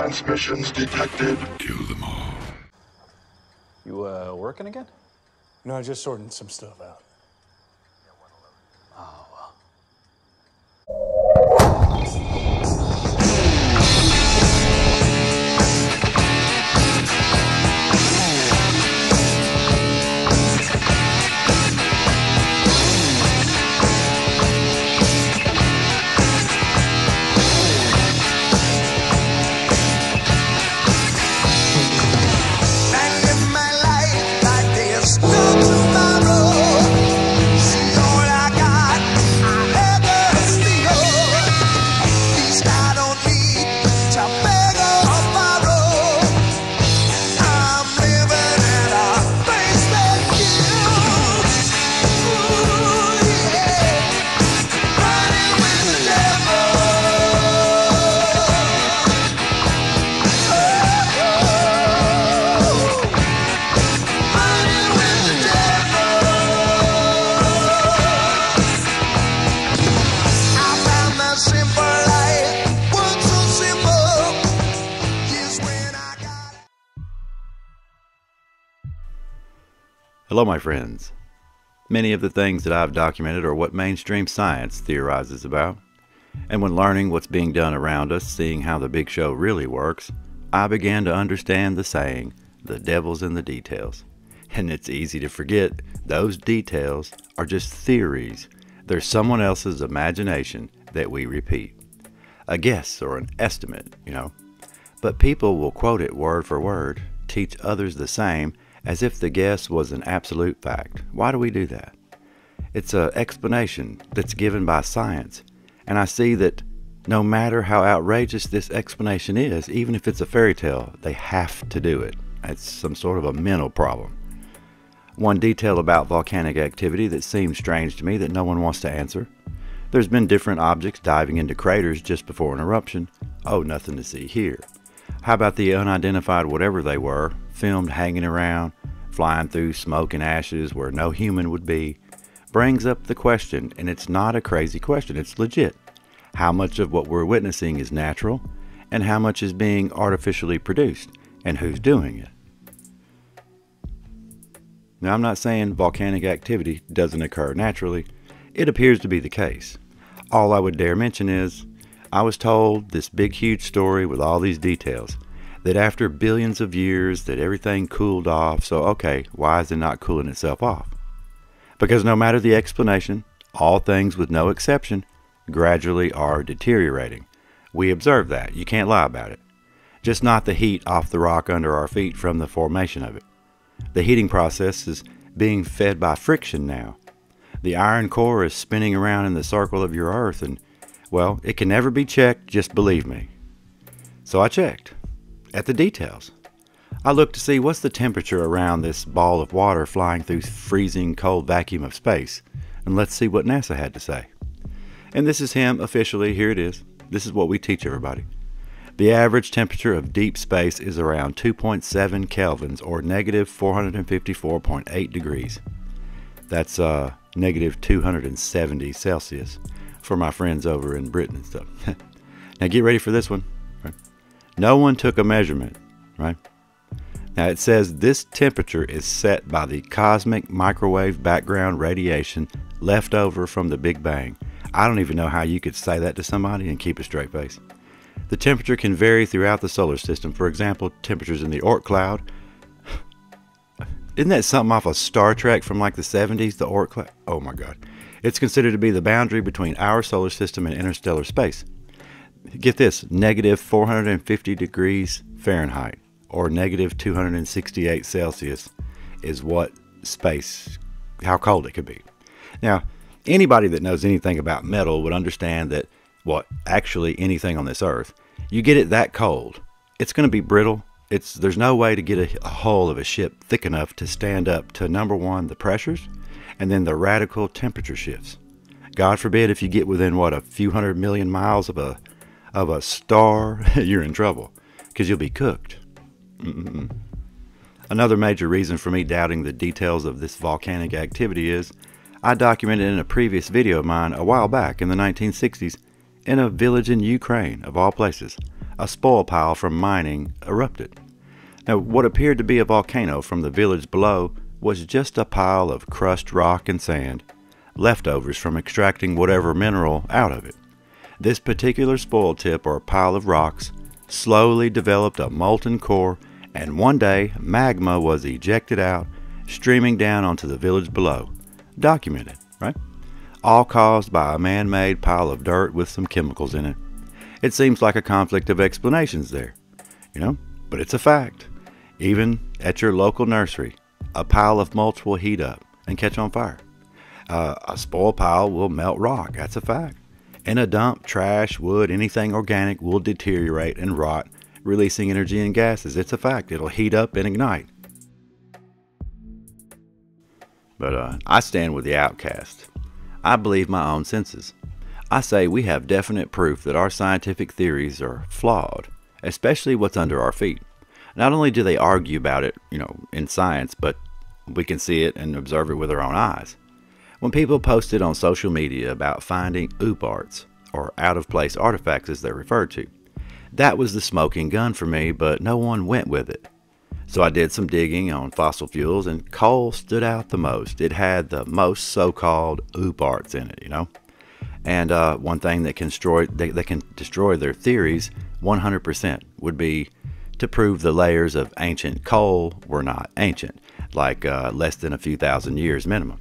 transmissions detected. Kill them all. You, working again? No, just sorting some stuff out. Oh, well. Hello, my friends. Many of the things that I've documented are what mainstream science theorizes about. And when learning what's being done around us, seeing how the big show really works, I began to understand the saying, the devil's in the details. And it's easy to forget those details are just theories. They're someone else's imagination that we repeat. A guess or an estimate, you know. But people will quote it word for word, teach others the same, as if the guess was an absolute fact. Why do we do that? It's an explanation that's given by science, and I see that no matter how outrageous this explanation is, even if it's a fairy tale, they have to do it. It's some sort of a mental problem. One detail about volcanic activity that seems strange to me that no one wants to answer. There's been different objects diving into craters just before an eruption. Oh, nothing to see here. How about the unidentified whatever they were, filmed hanging around, flying through smoke and ashes where no human would be? Brings up the question, and it's not a crazy question, it's legit. How much of what we're witnessing is natural, and how much is being artificially produced, and who's doing it? Now, I'm not saying volcanic activity doesn't occur naturally. It appears to be the case. All I would dare mention is, I was told this big huge story with all these details, that after billions of years that everything cooled off, so okay, why is it not cooling itself off? Because no matter the explanation, all things with no exception gradually are deteriorating. We observe that, you can't lie about it. Just not the heat off the rock under our feet from the formation of it. The heating process is being fed by friction now. The iron core is spinning around in the circle of your earth, and well, it can never be checked, just believe me. So I checked, at the details. I looked to see what's the temperature around this ball of water flying through freezing cold vacuum of space, and let's see what NASA had to say. And this is him officially, here it is. This is what we teach everybody. The average temperature of deep space is around 2.7 kelvins, or negative 454.8 degrees. That's negative 270 Celsius. For my friends over in Britain and stuff. Now get ready for this one. Right? No one took a measurement, right? Now it says this temperature is set by the cosmic microwave background radiation left over from the Big Bang. I don't even know how you could say that to somebody and keep a straight face. The temperature can vary throughout the solar system. For example, temperatures in the Oort cloud. Isn't that something off of Star Trek from like the 70s, the Oort cloud? Oh my God. It's considered to be the boundary between our solar system and interstellar space. Get this, negative 450 degrees Fahrenheit, or negative 268 Celsius, is what space, how cold it could be. Now, anybody that knows anything about metal would understand that, actually anything on this earth, you get it that cold, it's going to be brittle. There's no way to get a hull of a ship thick enough to stand up to, number one, the pressures, and then the radical temperature shifts. God forbid if you get within, a few 100 million miles of a star, you're in trouble, because you'll be cooked. Another major reason for me doubting the details of this volcanic activity is, I documented in a previous video of mine a while back in the 1960s, in a village in Ukraine, of all places, a spoil pile from mining erupted. Now, what appeared to be a volcano from the village below was just a pile of crushed rock and sand, leftovers from extracting whatever mineral out of it. This particular spoil tip or pile of rocks slowly developed a molten core, and one day magma was ejected out, streaming down onto the village below. Documented, right? All caused by a man-made pile of dirt with some chemicals in it. It seems like a conflict of explanations there, but it's a fact. Even at your local nursery, a pile of mulch will heat up and catch on fire. A spoil pile will melt rock, that's a fact. In a dump, trash, wood, anything organic will deteriorate and rot, releasing energy and gases. It's a fact. It'll heat up and ignite. But I stand with the outcast. I believe my own senses. I say we have definite proof that our scientific theories are flawed, especially what's under our feet. Not only do they argue about it, in science, but we can see it and observe it with our own eyes. When people posted on social media about finding OOPArts, or out-of-place artifacts as they're referred to, that was the smoking gun for me, but no one went with it. So I did some digging on fossil fuels, and coal stood out the most. It had the most so-called OOPArts in it, And one thing that can destroy their theories 100% would be to prove the layers of ancient coal were not ancient, like less than a few thousand years minimum.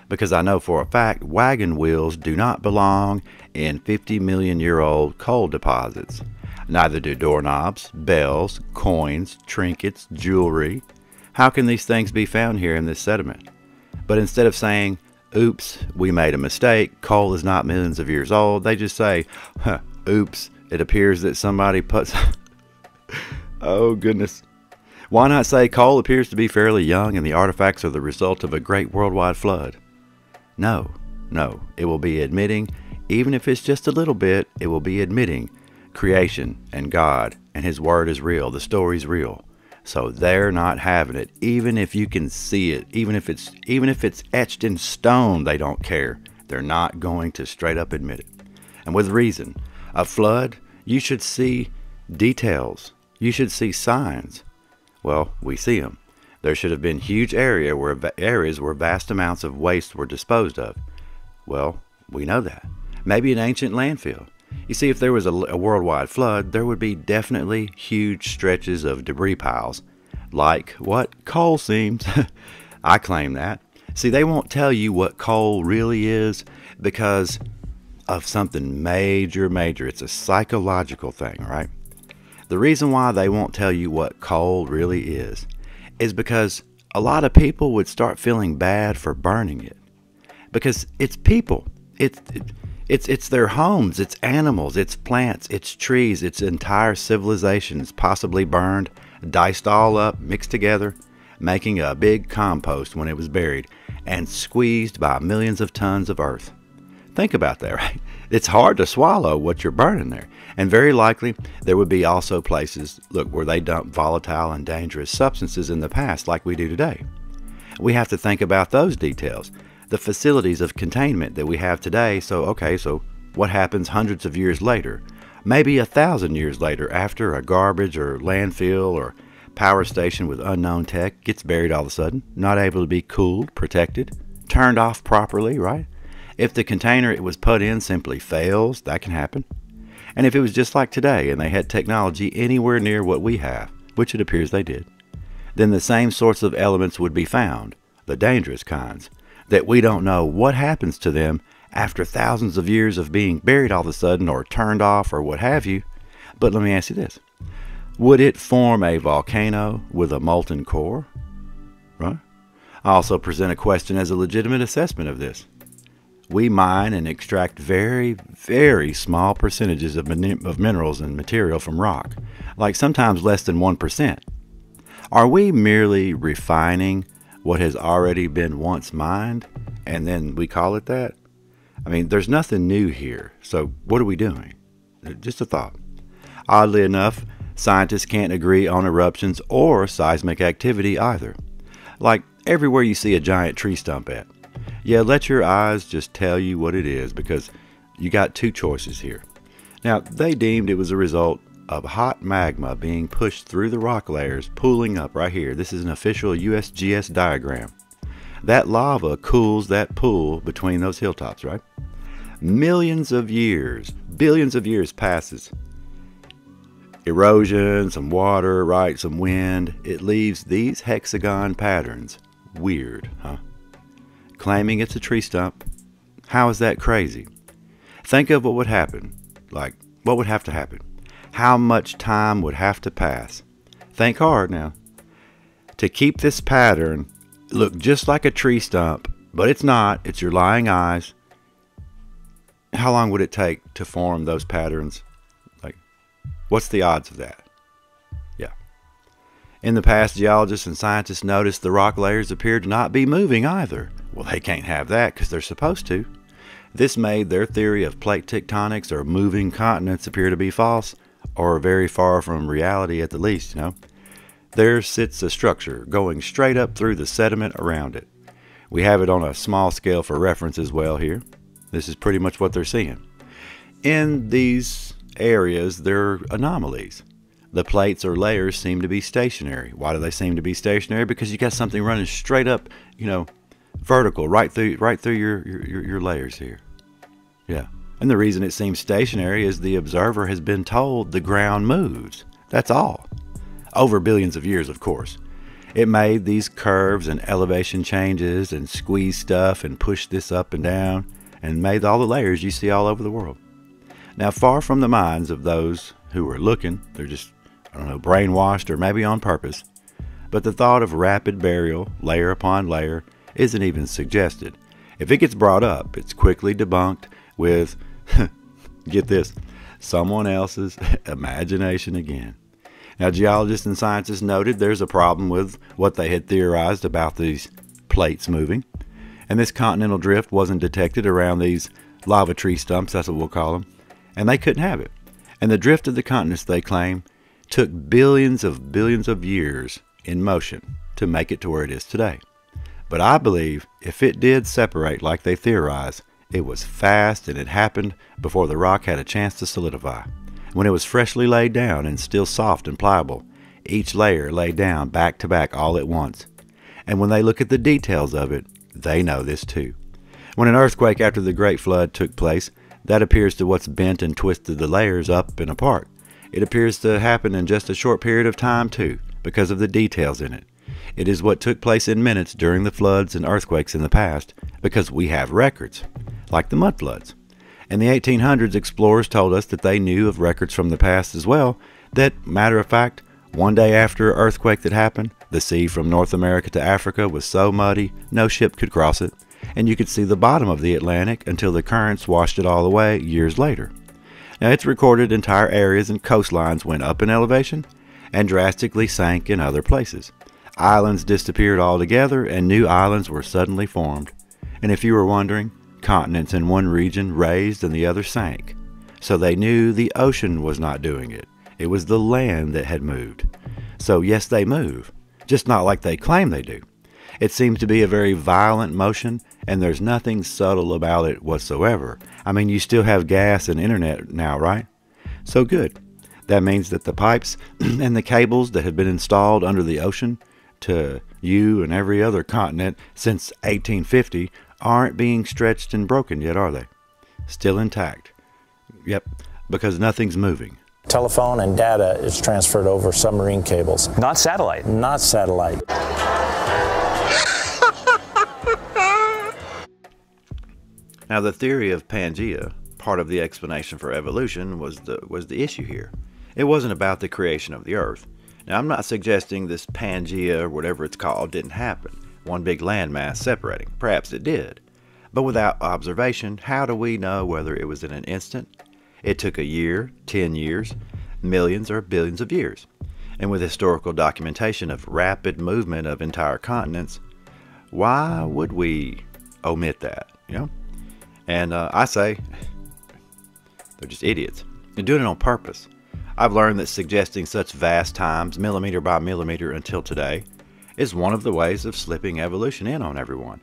Because I know for a fact wagon wheels do not belong in 50-million-year-old coal deposits. Neither do doorknobs, bells, coins, trinkets, jewelry. How can these things be found here in this sediment? But instead of saying, oops, we made a mistake, coal is not millions of years old, they just say, oops, it appears that somebody put... Oh goodness. Why not say coal appears to be fairly young and the artifacts are the result of a great worldwide flood? No, it will be admitting, even if it's just a little bit, it will be admitting creation and God and His Word is real, the story's real. So they're not having it, even if you can see it, even if it's etched in stone, they don't care. They're not going to straight up admit it. And with reason. A flood, you should see details. You should see signs. Well, we see them. There should have been huge areas where vast amounts of waste were disposed of. Well, we know that. Maybe an ancient landfill. You see, if there was a worldwide flood, there would be definitely huge stretches of debris piles. Like what coal seems. I claim that. See, they won't tell you what coal really is because of something major. It's a psychological thing, right? The reason why they won't tell you what coal really is because a lot of people would start feeling bad for burning it. Because it's people. It's their homes, it's animals, it's plants, it's trees, it's entire civilizations possibly burned, diced all up, mixed together, making a big compost when it was buried, and squeezed by millions of tons of earth. Think about that, right? It's hard to swallow what you're burning there. And very likely there would be also places, where they dump volatile and dangerous substances in the past like we do today. We have to think about those details. The facilities of containment that we have today. So what happens hundreds of years later? Maybe 1,000 years later, after a garbage or landfill or power station with unknown tech gets buried all of a sudden, not able to be cooled, protected, turned off properly, right? If the container it was put in simply fails, that can happen. And if it was just like today and they had technology anywhere near what we have, which it appears they did, then the same sorts of elements would be found, the dangerous kinds, that we don't know what happens to them after thousands of years of being buried all of a sudden or turned off or what have you. But let me ask you this. Would it form a volcano with a molten core? Right? I also present a question as a legitimate assessment of this. We mine and extract very, very small percentages of minerals and material from rock, like sometimes less than 1%. Are we merely refining what has already been once mined, and then we call it that? I mean, there's nothing new here, so what are we doing? Just a thought. Oddly enough, scientists can't agree on eruptions or seismic activity either. Like everywhere you see a giant tree stump at. Yeah, let your eyes just tell you what it is, because you got two choices here. Now, they deemed it was a result of hot magma being pushed through the rock layers, pooling up right here. This is an official USGS diagram. That lava cools that pool between those hilltops, right? Millions of years, billions of years passes. Erosion, some water, right, some wind. It leaves these hexagon patterns. Weird, huh? Claiming it's a tree stump. How is that crazy? Think of what would happen. Like, what would have to happen? How much time would have to pass? Think hard now. To keep this pattern look just like a tree stump, but it's not. It's your lying eyes. How long would it take to form those patterns? Like, what's the odds of that? Yeah. In the past, geologists and scientists noticed the rock layers appeared to not be moving either. Well, they can't have that because they're supposed to. This made their theory of plate tectonics or moving continents appear to be false, or very far from reality at the least, you know. There sits a structure going straight up through the sediment around it. We have it on a small scale for reference as well here. This is pretty much what they're seeing. In these areas, there are anomalies. The plates or layers seem to be stationary. Why do they seem to be stationary? Because you got something running straight up, you know, vertical, right through your layers here. Yeah. And the reason it seems stationary is the observer has been told the ground moves. That's all. Over billions of years, of course. It made these curves and elevation changes and squeezed stuff and pushed this up and down and made all the layers you see all over the world. Now, far from the minds of those who were looking, they're just, I don't know, brainwashed or maybe on purpose, but the thought of rapid burial, layer upon layer, isn't even suggested. If it gets brought up, it's quickly debunked with, get this, someone else's imagination again. Now, geologists and scientists noted there's a problem with what they had theorized about these plates moving, and this continental drift wasn't detected around these lava tree stumps, that's what we'll call them, and they couldn't have it. And the drift of the continents, they claim, took billions of years in motion to make it to where it is today. But I believe if it did separate like they theorize, it was fast and it happened before the rock had a chance to solidify. When it was freshly laid down and still soft and pliable, each layer laid down back to back all at once. And when they look at the details of it, they know this too. When an earthquake after the Great Flood took place, that appears to what's bent and twisted the layers up and apart. It appears to happen in just a short period of time too, because of the details in it. It is what took place in minutes during the floods and earthquakes in the past, because we have records, like the mud floods. In the 1800s, explorers told us that they knew of records from the past as well, that, matter of fact, one day after an earthquake that happened, the sea from North America to Africa was so muddy no ship could cross it, and you could see the bottom of the Atlantic until the currents washed it all away years later. Now, it's recorded entire areas and coastlines went up in elevation and drastically sank in other places. Islands disappeared altogether and new islands were suddenly formed. And if you were wondering, continents in one region raised and the other sank. So they knew the ocean was not doing it. It was the land that had moved. So yes, they move, just not like they claim they do. It seems to be a very violent motion, and there's nothing subtle about it whatsoever. I mean, you still have gas and internet now, right? So good. That means that the pipes and the cables that have been installed under the ocean to you and every other continent since 1850 aren't being stretched and broken yet, are they? Still intact. Yep, because nothing's moving. Telephone and data is transferred over submarine cables. Not satellite. Not satellite. Now, the theory of Pangea, part of the explanation for evolution, was the issue here. It wasn't about the creation of the Earth. Now, I'm not suggesting this Pangea, or whatever it's called, didn't happen. One big landmass separating. Perhaps it did. But without observation, how do we know whether it was in an instant? It took a year, 10 years, millions or billions of years. And with historical documentation of rapid movement of entire continents, why would we omit that, you know? And I say, they're just idiots. They're doing it on purpose. I've learned that suggesting such vast times, millimeter by millimeter until today, is one of the ways of slipping evolution in on everyone.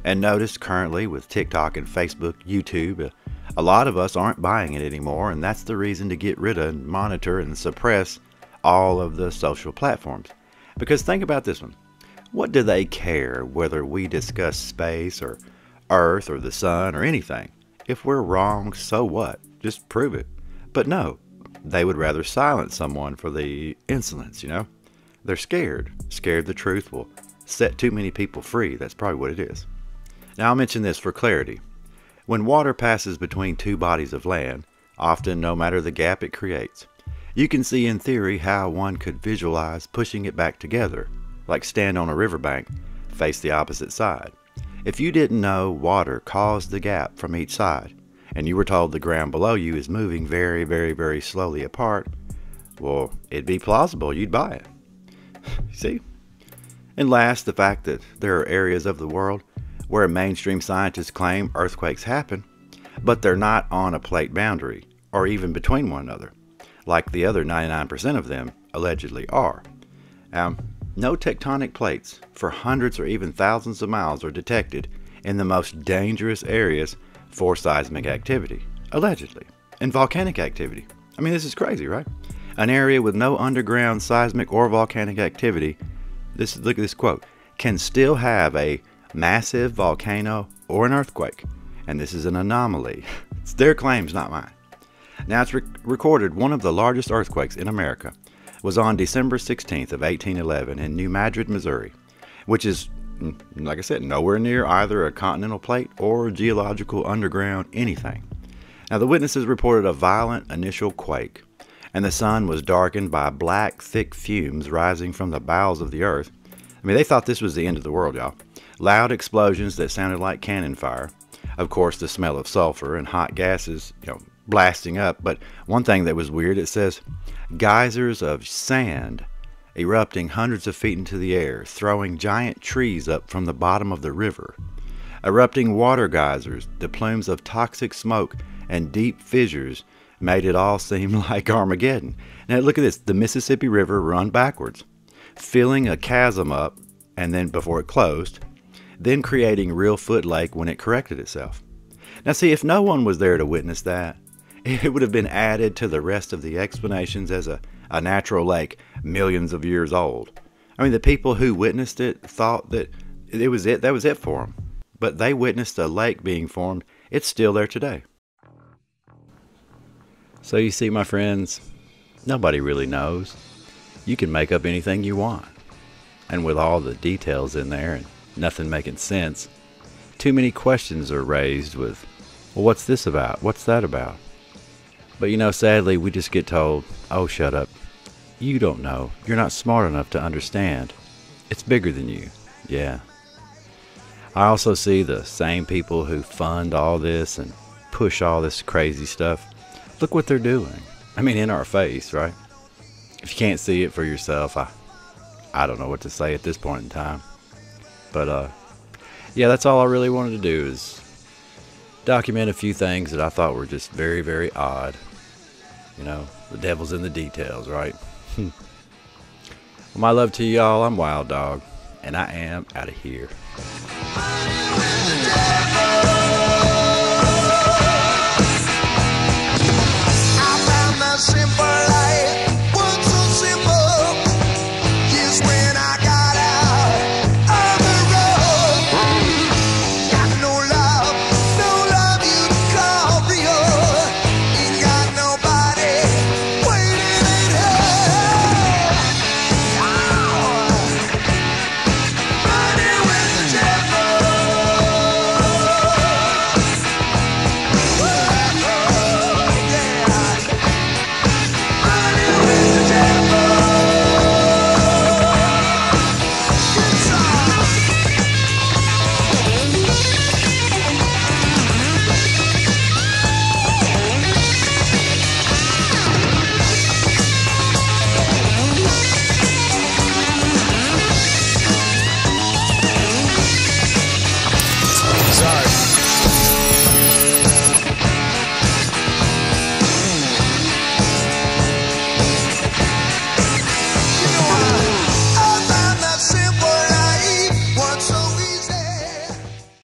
And notice currently with TikTok and Facebook, YouTube, A lot of us aren't buying it anymore, and that's the reason to get rid of, monitor, and suppress all of the social platforms. Because think about this one. What do they care whether we discuss space or Earth or the sun or anything? If we're wrong, so what? Just prove it. But no, they would rather silence someone for the insolence, you know? They're scared the truth will set too many people free. That's probably what it is. Now I'll mention this for clarity. When water passes between two bodies of land, often no matter the gap it creates, you can see in theory how one could visualize pushing it back together, like stand on a riverbank, face the opposite side. If you didn't know water caused the gap from each side, and you were told the ground below you is moving very, very, very slowly apart, well, it'd be plausible you'd buy it. See? And last, the fact that there are areas of the world where mainstream scientists claim earthquakes happen, but they're not on a plate boundary, or even between one another, like the other 99% of them allegedly are. No tectonic plates for hundreds or even thousands of miles are detected in the most dangerous areas for seismic activity, allegedly, and volcanic activity. I mean, this is crazy, right? An area with no underground seismic or volcanic activity, look at this quote, can still have a massive volcano or an earthquake, and this is an anomaly. It's their claims, not mine. Now it's recorded one of the largest earthquakes in America was on December 16th of 1811 in New Madrid, Missouri, which is, like I said, nowhere near either a continental plate or geological underground anything. Now the witnesses reported a violent initial quake, and the sun was darkened by black, thick fumes rising from the bowels of the earth. I mean, they thought this was the end of the world, y'all. Loud explosions that sounded like cannon fire. Of course, the smell of sulfur and hot gases, blasting up. But one thing that was weird, it says, geysers of sand erupting hundreds of feet into the air, throwing giant trees up from the bottom of the river. Erupting water geysers, the plumes of toxic smoke and deep fissures made it all seem like Armageddon. Now look at this, the Mississippi River run backwards, filling a chasm up, and then before it closed, then creating Reelfoot Lake when it corrected itself. Now see, if no one was there to witness that, it would have been added to the rest of the explanations as a natural lake millions of years old. I mean, the people who witnessed it thought that that was it for them. But they witnessed a lake being formed. It's still there today. So you see, my friends, nobody really knows. You can make up anything you want. And with all the details in there and nothing making sense, too many questions are raised with, well, what's this about? What's that about? But sadly, we just get told, oh, shut up. You don't know. You're not smart enough to understand. It's bigger than you. Yeah. I also see the same people who fund all this and push all this crazy stuff. Look what they're doing. I mean, in our face, right? If you can't see it for yourself, I don't know what to say at this point in time. But, yeah, that's all I really wanted to do is document a few things that I thought were just very, very odd. The devil's in the details, right? Well, my love to y'all. I'm Wild Dog, and I am out of here.